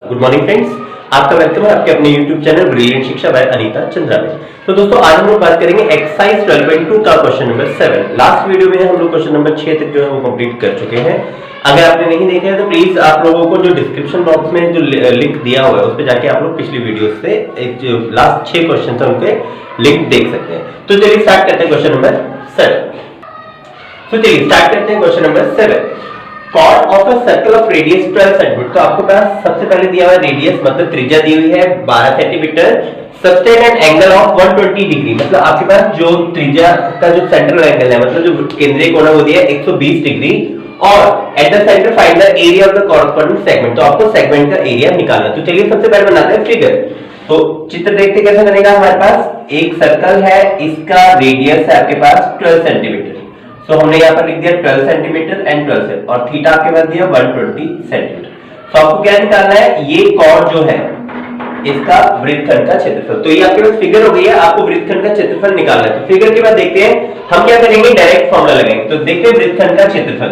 Good morning friends, आपका welcome है आपके अपने YouTube चैनल ब्रिलियंट शिक्षा बाय अनीता चंद्रा में। तो दोस्तों आज हम लोग बात करेंगे एक्सरसाइज 12.2 का क्वेश्चन नंबर 7। लास्ट वीडियो में हम लोग क्वेश्चन नंबर 6 तक जो है वो कंप्लीट कर चुके हैं। अगर आपने नहीं देखा है तो प्लीज आप लोगों को जो डिस्क्रिप्शन बॉक्स में जो लिंक दिया हुआ है उस पर जाके आप लोग पिछली वीडियो से एक जो लास्ट 6 क्वेश्चन थे उनके लिंक देख सकते हैं। तो चलिए स्टार्ट करते हैं क्वेश्चन नंबर 7। तो चलिए स्टार्ट करते हैं question number 7। Chord of a circle of radius 12 centimetre. तो आपको पास सबसे पहले दिया हुआ रेडियस मतलब त्रिज्या दी हुई है 12 centimetre, sustain an angle of 120 degree. मतलब आपके पास जो त्रिज्या का जो सेंट्रल एंगल है मतलब जो केंद्रीय कोण है वो दिया है 120 डिग्री और at the centre find the area of the corresponding segment. तो आपको सेगमेंट का एरिया निकालना। तो चलिए सबसे पहले बनाते हैं फिगर। तो चित्र देखते कैसे बनेगा। हमारे पास एक सर्कल है, इसका रेडियस है आपके पास 12 सेंटीमीटर। तो हमने यहाँ पर लिख दिया 12 सेंटीमीटर एंड 12 से और थीटा आपके पास दिया 120 सेंटीमीटर। तो आपको क्या निकालना है, ये कॉर्ड जो है इसका वृत्तखंड का क्षेत्रफल। तो ये आपके पास फिगर हो गई है, आपको वृत्तखंड का क्षेत्रफल निकालना है। तो फिगर के बाद देखते हैं हम क्या करेंगे, डायरेक्ट फॉर्मूला लगाएंगे। तो देखते हैं वृत्तखंड का क्षेत्रफल।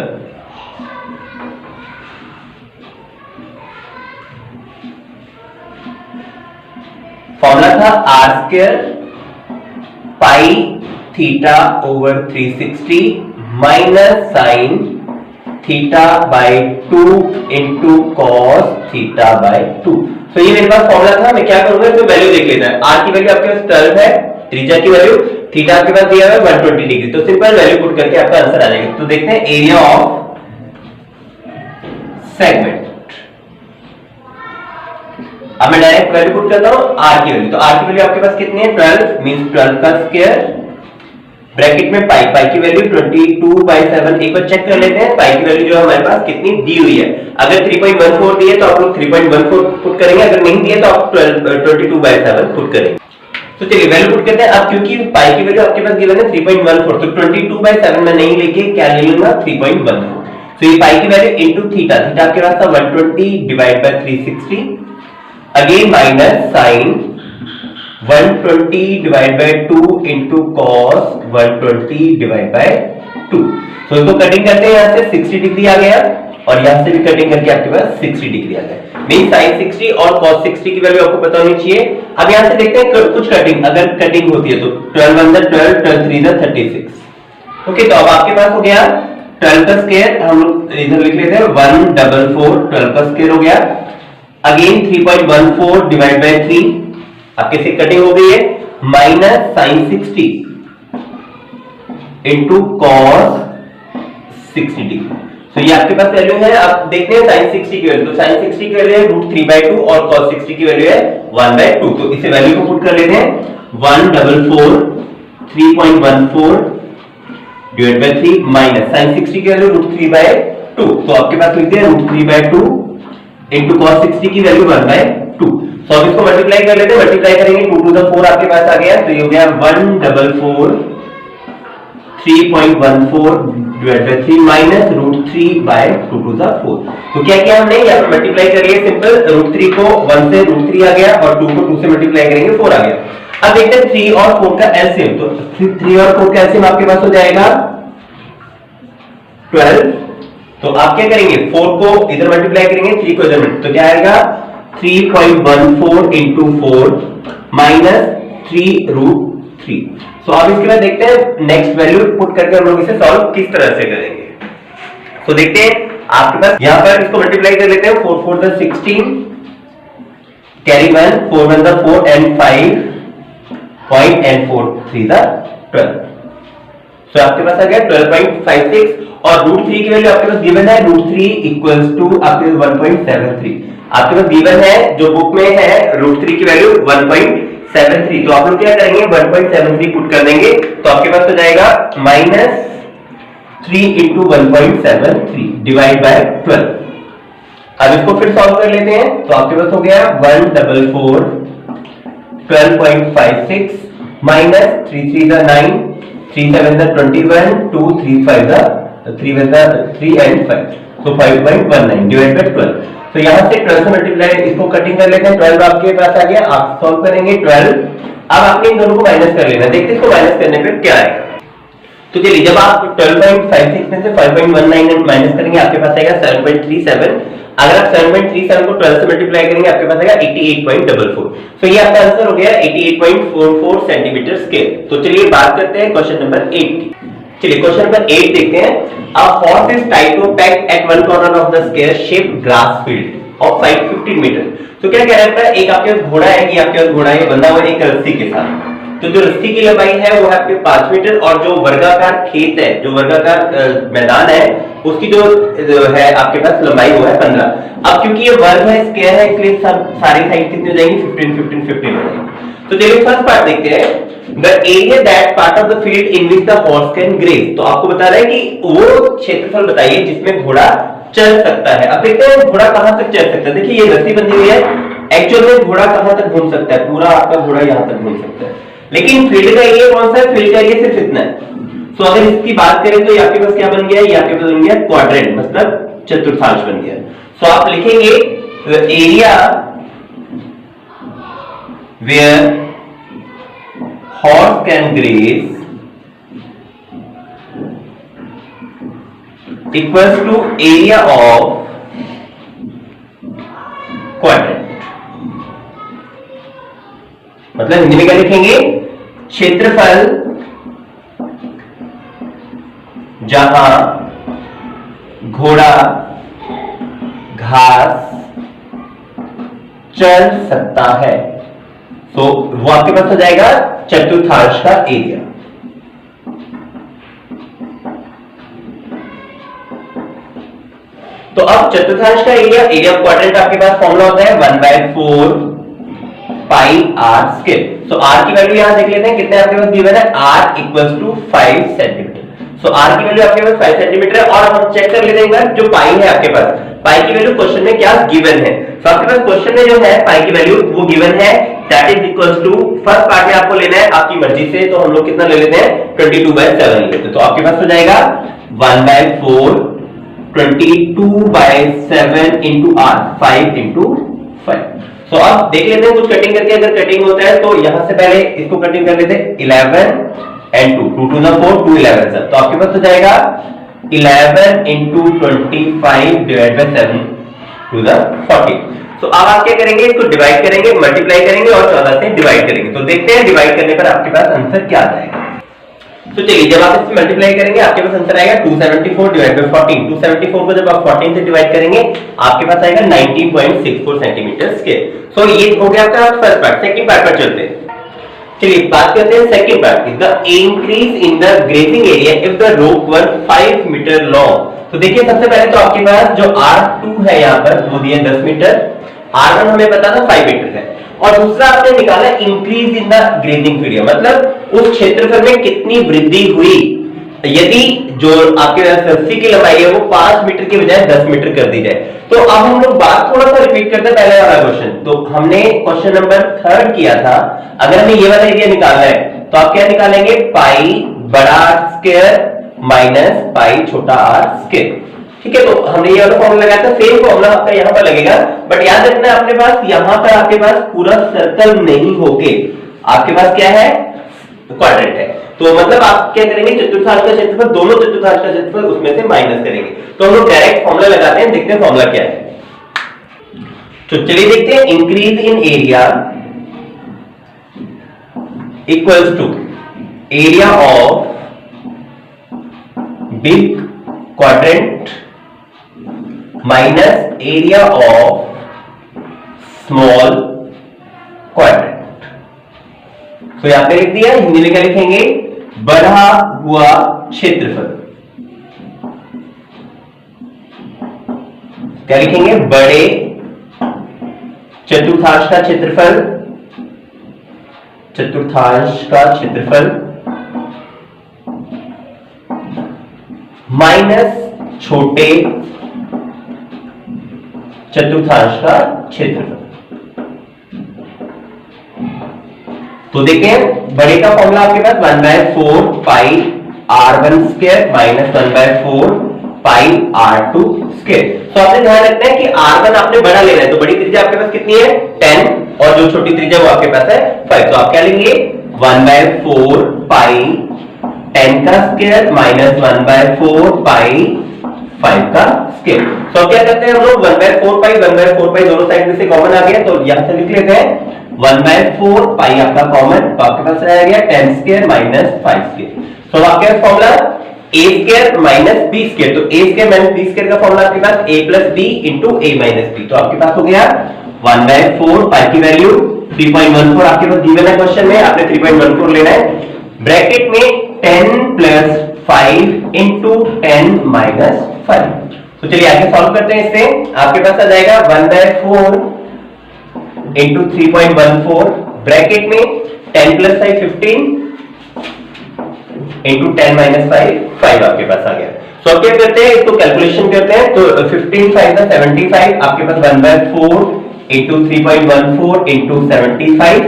फॉर्मूला था r square pi theta over 360 minus sine theta by 2 into cos theta by 2। तो ये मेरे पास फॉर्मूला था। मैं क्या करूंगा, इसमें वैल्यू देख लेता है। आर की वैल्यू आपके पास 12 है, त्रिज्या की वैल्यू थीटा आपके पास दिया है 120 डिग्री। तो सिंपल वैल्यू पुट करके आपका आंसर आ जाएगा। तो देखते हैं एरिया ऑफ सेगमेंट। अब मैं डायरेक्ट वैल्यू पुट करता हूं आर की वैल्यू। तो आर की वैल्यू आपके पास कितनी है, 12 मींस 12 का स्क्वायर ब्रैकेट में पाई, पाई की वैल्यू 22/7। एक बार चेक कर लेते हैं पाई की वैल्यू जो हमारे पास कितनी दी हुई है। अगर 3.14 दी है तो आप लोग 3.14 पुट करेंगे, अगर नहीं दी है तो आप 22/7 पुट करेंगे। तो चलिए वैल्यू पुट करते हैं। अब क्योंकि पाई की वैल्यू आपके पास गिवन है 3.14, तो 22/7 में नहीं लेके क्या ले लूंगा 3.14। तो ये पाई की वैल्यू इनटू थीटा, थीटा आपके पास था 120 divide by 360 again minus sine 120 divide by 2 into cos 120 divide by 2। तो इसको कटिंग करते हैं, यहां से 60 डिग्री आ गया और यहां से भी कटिंग करके आपके पास 60 डिग्री आ गया। मीन साइन 60 और कॉस 60 की वैल्यू आपको पता होनी चाहिए। अब यहां से देखते हैं कुछ कटिंग, अगर कटिंग होती है तो 12 1 12 12 3 36। ओके, तो अब आपके पास हो गया 12 का स्क्वायर, हम लोग इधर लिख लेते हैं 144, 12 का स्क्वायर हो गया अगेन 3.14 डिवाइड बाय 3 आपके से कटिंग हो गई है minus sine 60 into cos 60 degree. तो ये आपके पास वैल्यू है। आप देखते हैं साइन 60 की वैल्यू, तो साइन 60 की वैल्यू है √3/2 और कॉस 60 की वैल्यू है 1/2। तो इसे वैल्यू को पुट कर लेते हैं 144 3.14 डिवाइड बाय 3 माइनस साइन 60 की वैल्यू √3/2। तो आपके पास लिखते हैं √3/2 इंटू कॉस 60 की वैल्यू 1/2। तो अब इसको मल्टीप्लाई कर लेते हैं, मल्टीप्लाई करेंगे 2 to the 4 आपके पास आ गया। तो ये हो गया 144 3.14 divide by 3 minus √3/2 to the 4। तो क्या किया हमने, यहाँ पर मल्टीप्लाई करिए सिंपल, √3 को 1 से √3 आ गया और 2 को 2 से मल्टीप्लाई करेंगे 4 आ गया। अब देखते हैं 3 और 4 का एलसीएम। तो 3 और 4 का एलसीएम आपके पास हो जाएगा 12। तो आप क्या करेंगे, 4 को इधर मल्टीप्लाई करेंगे, 3 को इधर, तो क्या आएगा 3.14 इंटू 4 माइनस 3√3। तो अब इसके बाद देखते हैं नेक्स्ट वैल्यू पुट करके हम लोग इसे सॉल्व किस तरह से करेंगे। तो देखते हैं आपके पास यहां पर इसको मल्टीप्लाई कर लेते हैं 4 4 the 16 carry 1 4 1 the 4 and 5 point and 4 3 the 12। तो आपके पास आ गया 12.56 और √3 की वैल्यू आपके पास गिवन है √3 इक्वल्स टू आपके 1.73। आपके पास गिवन है जो बुक में है √3 की वैल्यू 1.73। तो आप लोग क्या करेंगे 1.73 पुट कर देंगे तो आपके पास हो जाएगा माइनस 3 इंटू 1.73 डिवाइड बाय 12। अब इसको फिर सॉल्व कर लेते हैं। तो आपके पास हो गया 144 12.56 minus 3 3 the 9 3 7 the 21 2 3 5 the 3 1 the 3 and 5। तो 5.19 डिवाइड बाय 12। तो यहां से 12 से मल्टीप्लाई इसको कटिंग कर लेते हैं। 12 आपके पास आ गया, आप सॉल्व करेंगे 12। अब आपने इन दोनों को माइनस कर लेना, देखते हैं इसको माइनस करने पे क्या आएगा। तो चलिए जब आप 12.56 में से 5.19 माइनस करेंगे आपके पास आएगा 7.37। अगर आप 7.37 को 12 से मल्टीप्लाई करेंगे आपके पास आएगा 88.44। तो ये आपका आंसर हो गया 88.44 सेंटीमीटर स्क्वायर। तो चलिए बात करते हैं क्वेश्चन नंबर 8 की। चलिए क्वेश्चन नंबर 8 देखते हैं। A horse is tied to peg at one corner of the square shaped grass field of side 15 metre. तो क्या कह रहा है, एक आपके पास घोड़ा है, ये आपके पास घोड़ा है बंधा हुआ एक रस्सी के साथ। तो जो रस्सी की लंबाई है वो है आपके 5 मीटर और जो वर्गाकार खेत है, जो वर्गाकार मैदान है, उसकी जो है आपके पास लंबाई वो है 15। अब क्योंकि ये वर्ग है, स्क्वायर है, इसलिए सब सारी साइड कितनी हो जाएंगी 15 15 15 हो जाएंगी। तो चलिए फर्स्ट पार्ट देखते हैं। The area that part of the field in which the horse can graze. तो आपको बता रहा है कि वो क्षेत्रफल बताइए जिसमें घोड़ा चल सकता है। अब देखते हैं घोड़ा कहां तक चल सकता है। देखिए ये रस्सी बंधी हुई है, एक्चुअल में घोड़ा कहां तक घूम सकता है, पूरा आपका घोड़ा यहां तक घूम सकता है। लेकिन फील्ड का एरिया कौन सा है, फील्ड का एरिया सिर्फ इतना है। तो अगर इसकी बात करें तो ये आपके पास क्या बन गया, ये आपके पास बन गया क्वाड्रेंट, मतलब चतुर्थांश बन गया। तो आप लिखेंगे area where horse can graze equals to area of quadrant. मतलब हिंदी में क्या लिखेंगे, क्षेत्रफल जहां घोड़ा घास चल सकता है, तो वो आपके पास हो जाएगा चतुर्थांश का एरिया। तो अब चतुर्थांश का एरिया ऑफ क्वाड्रेंट आपके पास फॉर्मूला होता है 1/4 पाई आर स्क्वायर। तो आर की वैल्यू यहां देख लेते हैं कितने आपके पास गिवन है, r equals to 5 centimetre. So r की वैल्यू आपके पास 5 सेंटीमीटर है। और हम चेक कर लेते हैं एक बार, जो पाई है आपके पास, पाई की वैल्यू क्वेश्चन में क्या गिवन है। तो आपके पास क्वेश्चन में जो है पाई की वैल्यू वो गिवन है, that is equals to, first part में आपको लेना है आपकी मर्जी से, तो हम लोग कितना ले लेते हैं 22/7 लेते हैं। तो आपके पास हो जाएगा 1/4 22/7 इंटू आर, 5 इंटू 5। तो अब देख लेते हैं कुछ कटिंग करके, अगर कटिंग होता है तो यहां से पहले इसको कटिंग कर लेते हैं 11 एंड 2 2 to the 4 2 11 सर। तो आपके पास हो जाएगा 11 इंटू 25 डिवाइड बाय 7 टू द 40। तो अब आप क्या करेंगे, इसको डिवाइड करेंगे, मल्टीप्लाई करेंगे और 14 से डिवाइड करेंगे। तो देखते हैं डिवाइड करने पर आपके पास आंसर क्या आ जाएगा। तो चलिए जब आप इससे मल्टीप्लाई करेंगे आपके पास आंसर आएगा 274 डिवाइड बाय 14। 274 को जब आप 14 से डिवाइड करेंगे आपके पास आएगा 90.64 सेंटीमीटर स्क्वायर। सो ये हो गया आपका फर्स्ट पार्ट। सेकंड पार्ट पर चलते हैं। चलिए बात करते हैं सेकंड पार्ट की, the increase in the grazing area if the rope were 5 metre long. तो देखिए सबसे पहले तो आपके पास जो R2 है यहाँ पर वो दिया 10 मीटर, R1 हमें पता था 5 मीटर है, और दूसरा आपने निकाला increase in the grazing area, मतलब उस क्षेत्रफल में कितनी वृद्धि हुई यदि जो आपके रस्सी की लंबाई है वो 5 मीटर के बजाय 10 मीटर कर दी जाए। तो अब हम लोग बात थोड़ा सा रिपीट करते हैं पहले वाला क्वेश्चन। तो हमने क्वेश्चन नंबर 3 किया था, अगर हमें ये वाला एरिया निकालना है तो आप क्या निकालेंगे, पाई बड़ा R स्क्वायर माइनस पाई छोटा R स्क्वायर। ठीक है, तो हमने ये वाला फॉर्मूला लगाया था, सेम फॉर्मूला आपका यहाँ पर लगेगा, बट याद रखना अपने पास यहाँ पर आपके पास पूरा सर्कल नहीं होके आपके पास क्या है, क्वाड्रेंट है। तो मतलब आप क्या करेंगे, चतुर्थांश का क्षेत्रफल, दोनों चतुर्थांश का क्षेत्रफल उसमें से माइनस करेंगे। तो हम लोग डायरेक्ट फॉर्मूला लगाते हैं, देखते हैं फॉर्मूला क्या है। तो चलिए देखते हैं, increase in area equals to area of big quadrant minus area of small quadrant. तो यहां पे लिख दिया, हिंदी में क्या लिखेंगे, बढ़ा हुआ क्षेत्रफल। क्या लिखेंगे, बड़े चतुर्थांश का क्षेत्रफल, चतुर्थांश का क्षेत्रफल माइनस छोटे चतुर्थांश का क्षेत्रफल। तो देखें बड़े का फॉर्मूला आपके पास 1/4 पाई R1 स्क्वायर माइनस 1/4 पाई R2 स्क्वायर। तो आपने ध्यान रखना है कि R1 आपने बड़ा लेना है, तो बड़ी त्रिज्या आपके पास कितनी है 10, और जो छोटी त्रिज्या वो आपके पास है 5। तो आप क्या लेंगे 1/4 पाई 10 का स्क्वायर माइनस 1/4 पाई 5 का स्क्वायर। तो क्या करते हैं हम लोग 1/4 पाई 1/4 पाई दोनों साइड में से कॉमन आ गया, तो यहां से लिख लेते हैं 1/4 पाई आपका कॉमन, तो आपके पास रह गया 10 स्क्वायर माइनस 5 स्क्वायर। तो आपके पास formula a square minus b square, तो a square minus b square का फॉर्मूला आपके पास a plus b into a minus b, तो आपके पास हो गया 1/4 पाई की वैल्यू 3.14 आपके पास गिवन है क्वेश्चन में, आपने 3.14 लेना है, ब्रैकेट में 10 प्लस 5 इंटू 10 माइनस 5। तो चलिए आगे सॉल्व करते हैं इससे, आपके पास आ जाएगा 1/4 इंटू 3.14 ब्रैकेट में 10 प्लस 5 15 इंटू 10 माइनस 5 आपके पास आ गया। तो अब क्या करते हैं, इसको कैलकुलेशन करते हैं, तो 15 5 75 आपके पास 1/4 इंटू 3.14 इंटू 75।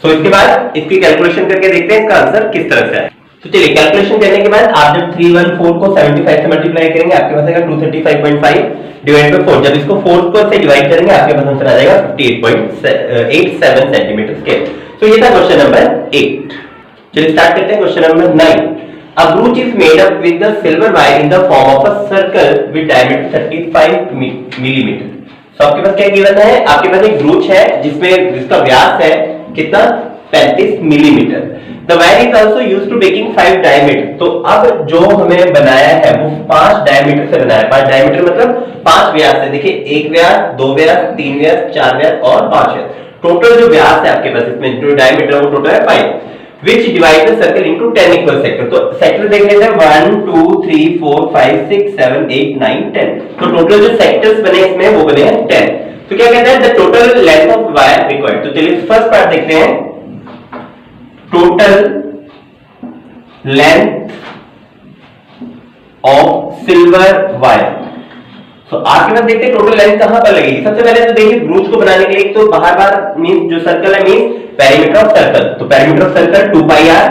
सो इसके बाद इसकी कैलकुलेशन करके देखते हैं इसका आंसर किस तरह से आए। तो चलिए कैलकुलेशन करने के बाद आप जब 314 को 75 से मल्टीप्लाई करेंगे आपके पास आएगा 235.5 डिवाइड बाय 4, जब इसको 4 को से डिवाइड करेंगे आपके पास आंसर आ जाएगा 58.87 सेंटीमीटर स्क्वायर। तो ये था क्वेश्चन नंबर 8। चलिए स्टार्ट करते हैं question number 9। A brooch is made up with the silver wire in the form of a circle with diameter 35 millimeter. तो आपके पास क्या गिवन है, आपके पास एक ब्रूच है जिसका व्यास है कितना 35 millimetre. The wire is also used to making 5 diameter. तो अब जो हमें बनाया है वो 5 डायमीटर से बनाया है। 5 डायमीटर मतलब 5 व्यास है, देखिए 1 व्यास 2 व्यास 3 व्यास 4 व्यास और 5 व्यास, टोटल जो व्यास है आपके पास इसमें जो डायमीटर वो टोटल है 5, which divide the circle into 10 equal sector। तो सेक्टर देख लेते हैं 1 2 3 4 5 6 7 8 9 10। तो टोटल जो सेक्टर्स बने इसमें वो बने हैं 10। तो क्या कहते हैं the total length of wire required. तो चलिए फर्स्ट पार्ट देखते हैं, total length of silver wire. तो आपके पास देखते हैं टोटल लेंथ कहां पर लगेगी। सबसे पहले तो देखिए ब्रूच को बनाने के लिए तो बाहर मींस जो सर्कल है मींस पेरीमीटर ऑफ सर्कल, तो perimeter of circle 2 pi r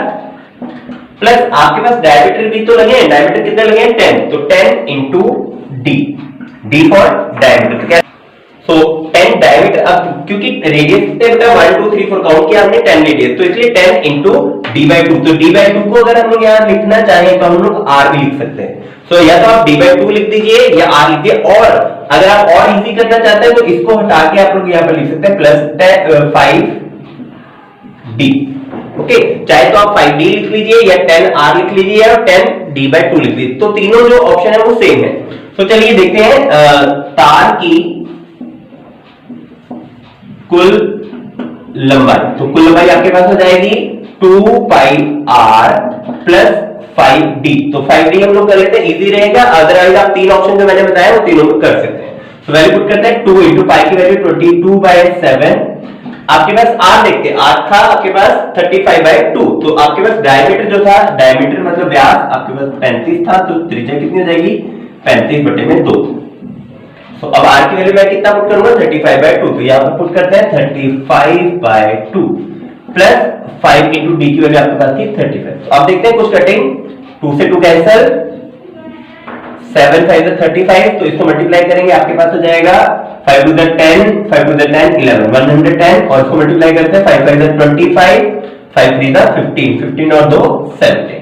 plus आपके पास डायमीटर भी तो लगे हैं, डायमीटर कितने लगे हैं 10, तो 10 इंटू d फॉर डायमीटर। तो क्या सो 10 डायमीटर, अब क्योंकि रेडियस कितने होता है 1 2 3 4 काउंट किया हमने 10 रेडियस, तो इसलिए 10 इंटू d/2। तो d/2 को अगर हम लोग यहाँ लिखना चाहें तो हम लोग r भी लिख सकते हैं। तो या तो आप d/2 लिख दीजिए या r लिख दीजिए, और अगर आप और इजी करना चाहते हैं तो इसको हटा के आप लोग यहाँ पर लिख सकते हैं प्लस 5d। ओके, चाहे तो आप 5d लिख लीजिए या 10r लिख लीजिए या 10d/2 लिख लीजिए, तो तीनों जो ऑप्शन है वो सेम है। तो चलिए देखते हैं तार की कुल लंबाई। तो कुल लंबाई आपके पास हो जाएगी 2 पाई r प्लस 5d। तो 5d हम लोग कर लेते हैं, इजी रहेगा, अदरवाइज आप तीन ऑप्शन जो मैंने बताया वो तीनों कर सकते हैं। तो वैल्यू पुट करते हैं 2 इंटू पाई की वैल्यू 22/7। आपके पास r देखते हैं, r था आपके पास 35/2, तो आपके पास डायमीटर जो था, डायमीटर मतलब व्यास आपके पास 35 था, तो त्रिज्या कितनी हो जाएगी 35/2। तो अब r की वैल्यू मैं कितना पुट करूंगा 35/2, तो यहां पर पुट करते हैं 35/2 प्लस 5 इंटू d की वैल्यू आपके पास थी 35। तो अब देखते हैं कुछ कटिंग, 2 से 2 कैंसिल, 7 5 35, तो इसको मल्टीप्लाई करेंगे आपके पास हो जाएगा 5 टू द 10 5 टू द 10 11 110, और इसको मल्टीप्लाई करते हैं 5 5 25 5 3 15 15 और 2 17।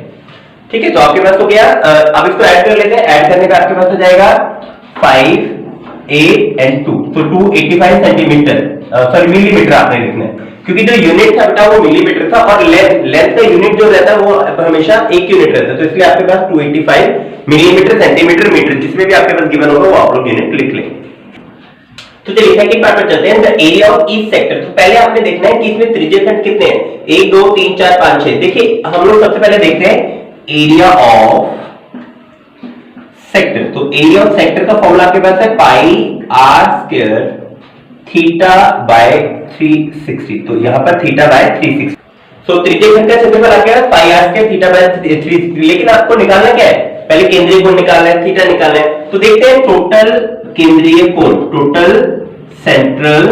ठीक है, तो आपके पास हो गया। अब इसको ऐड कर लेते हैं, ऐड करने का आपके पास हो जाएगा 5 8 and 2, तो 285 सेंटीमीटर, सॉरी मिलीमीटर आपने लिखना है, क्योंकि जो यूनिट था बेटा वो मिलीमीटर था और लेंथ का यूनिट जो रहता है वो हमेशा एक यूनिट रहता है, तो इसलिए आपके पास 285 मिलीमीटर सेंटीमीटर मीटर जिसमें भी आपके पास गिवन होगा वो आप लोग यूनिट लिख लेंगे। तो चलिए सेकंड पार्ट पर चलते हैं, the area of each sector. तो पहले आपने देखना है कि इसमें त्रिज्यीय खंड कितने हैं, 1 2 3 4 5 6। देखिए हम लोग सबसे पहले देखते हैं एरिया ऑफ सेक्टर। तो एरिया ऑफ सेक्टर का फॉर्मूला आपके पास है पाई r स्क्वायर थीटा बाय 360, तो यहां पर थीटा बाय 360। सो त्रिज्यीय खंड का क्षेत्रफल आ गया पाई r स्क्वायर थीटा बाय 360, लेकिन आपको निकालना क्या है, पहले केंद्रीय कोण निकालना है, थीटा निकालना है। तो देखते हैं टोटल केंद्रीय कोण, टोटल सेंट्रल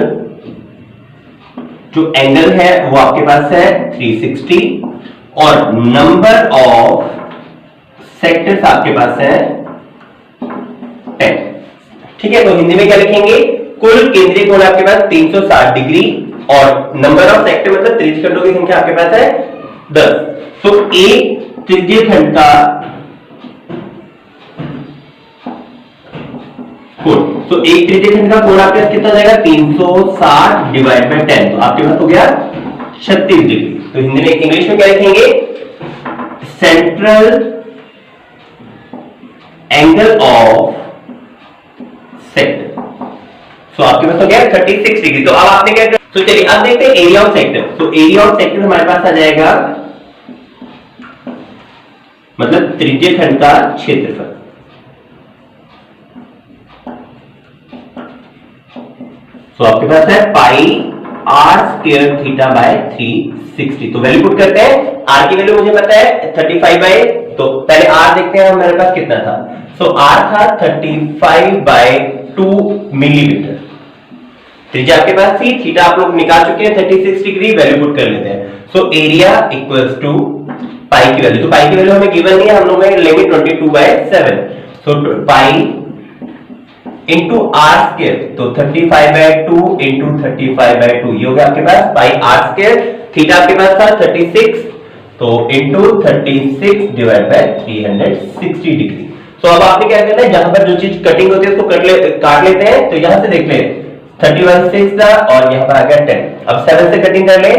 जो एंगल है वो आपके पास है 360, और नंबर ऑफ सेक्टर्स आपके पास है 10। ठीक है, तो हिंदी में क्या लिखेंगे, कुल केंद्रीय कोण आपके पास 360 डिग्री, और नंबर ऑफ सेक्टर मतलब त्रिज्यीय खंडों की संख्या आपके पास है 10। तो त्रिज्यीय खंड का कोण, तो एक त्रिज्यीय खंड का कोण आपके पास कितना जाएगा 360 डिवाइड बाय 10, तो आपके पास हो गया 36 डिग्री। तो हिंदी में इंग्लिश में क्या लिखेंगे, सेंट्रल एंगल ऑफ सेक्टर। सो आपके पास हो गया 36 डिग्री। तो अब आपने क्या, तो चलिए अब देखते हैं एरिया ऑफ सेक्टर। तो एरिया ऑफ सेक्टर हमारे पास आ जाएगा, मतलब त्रिज्यीय खंड का क्षेत्रफल। तो आपके पास है पाई आर स्क्वायर थीटा बाय 360। तो वैल्यू पुट करते हैं, आर की वैल्यू मुझे पता है 35 बाय, तो पहले आर देखते हैं हमारे पास कितना था। सो आर था 35 बाय 2 मिलीमीटर। त्रिज्या आपके पास थी, थीटा आप लोग निकाल चुके हैं 36 डिग्री, वैल्यू पुट कर लेते हैं। सो एरिया इक्वल्स टू पाई की वैल्यू, तो पाई की वैल्यू हमें गिवन नहीं है, हम लोग लेंगे 22/7। सो पाई इंटू आर स्क्वायर, तो 35/2 इंटू 35/2, ये हो गया आपके पास पाई आर स्क्वायर। थीटा आपके पास था 36, तो इंटू 36 डिवाइड बाय 360 डिग्री। तो अब आपने क्या करना है, जहां पर जो चीज कटिंग होती है उसको काट लेते हैं। तो यहां से देख ले 31 6 था और यहां पर आ गया 10। अब 7 से कटिंग कर ले,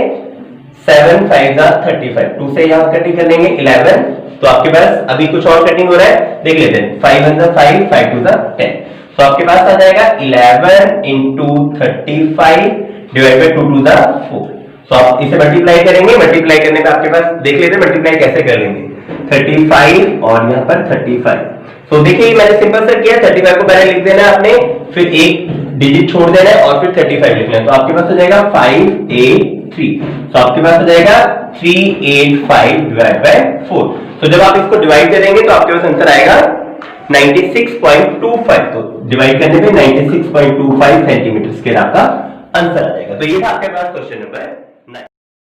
7 5 35, 2 से यहां कटिंग कर लेंगे 11। तो आपके पास अभी कुछ और कटिंग हो रहा है, देख लेते हैं। 5 1 5, 5 2 10। तो आपके पास आ जाएगा 11 इंटू 35 डिवाइड बाय 2 2 4। तो आप इसे मल्टीप्लाई करेंगे, मल्टीप्लाई करने पे आपके पास देख लेते हैं मल्टीप्लाई कैसे कर लेंगे, 35 और यहाँ पर 35। तो देखिए मैंने सिंपल सा किया, 35 को पहले लिख देना है आपने, फिर एक डिजिट छोड़ देना है और फिर 35 लिखना है। तो आपके पास हो जाएगा 583। तो आपके पास हो जाएगा 385 डिवाइड बाय 4। तो जब आप इसको डिवाइड करेंगे तो आपके पास आंसर आएगा 96.25। तो डिवाइड करने पे 96.25 सेंटीमीटर स्क्वायर आपका आंसर आ जाएगा। तो ये था आपके पास क्वेश्चन नंबर